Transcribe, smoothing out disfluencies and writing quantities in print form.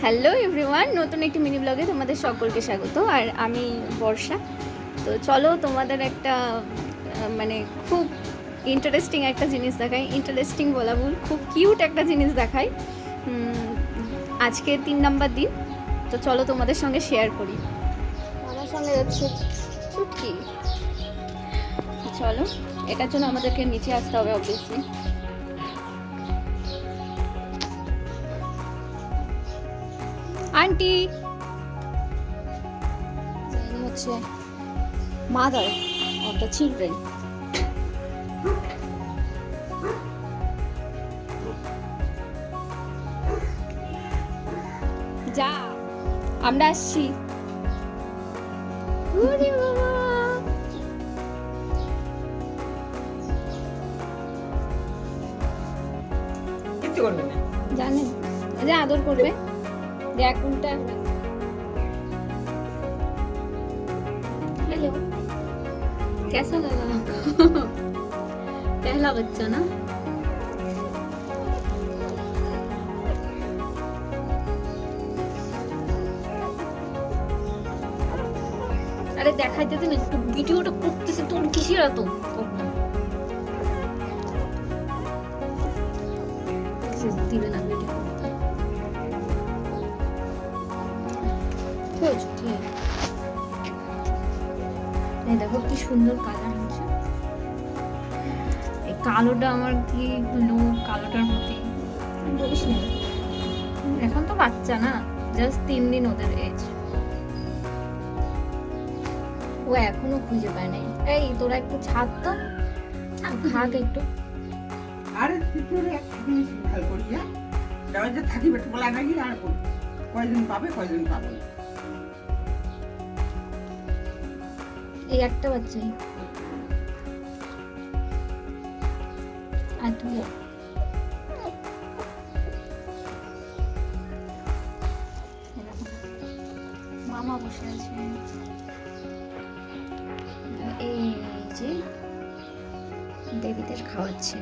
Hello everyone, নতুন একটি mini ব্লগে তোমাদের সকলকে স্বাগত। আর আমি বর্ষা। তো চলো তোমাদের একটা মানে খুব ইন্টারেস্টিং একটা জিনিস দেখাই। ইন্টারেস্টিং বলা ভুল, খুব কিউট একটা জিনিস দেখাই। আজকে 3 নাম্বার দিন। তো চলো তোমাদের সঙ্গে শেয়ার করি। আমার সঙ্গে যাচ্ছে চুটকি। চলো, এটার জন্য আমাদেরকে নিচে আসতে হবে অবভিয়াসলি। আন্টি হচ্ছে মাদার অফ দ্য চিলড্রেন। যা, আমরা আসছি। ওরে বাবা, কিচ্ছু করবে না, জানেন যে আদর করবে। দেখ উল্টা। हेलो, कैसा लगा? पहला बच्चा ना। আরে দেখাইতে দিন একটু, ভিডিওটা করতেছে তোর কিসের এত দিবে না ভিডিও করতে। এই দেখো কি সুন্দর কালার হচ্ছে। এই কালোটা আমার কি লোক, কালোটার প্রতি বলিস না। এখন তো বাচ্চা না, জাস্ট 3 দিন ওদের এজ। ও এখনো খুঁজে পায় নাই। এই তোরা একটু ছাড় তো, খাক একটু। আরে তুই একটা জিনিস খেয়াল করি, যাওয়া যে থাকিবে বলা নাকি, আর কয়দিন পাবে কয়দিন পাবে না। এই একটা বাচ্চাই আর তুই মামা বসে আছে। এই যে বেবিদের খাওয়াচ্ছে।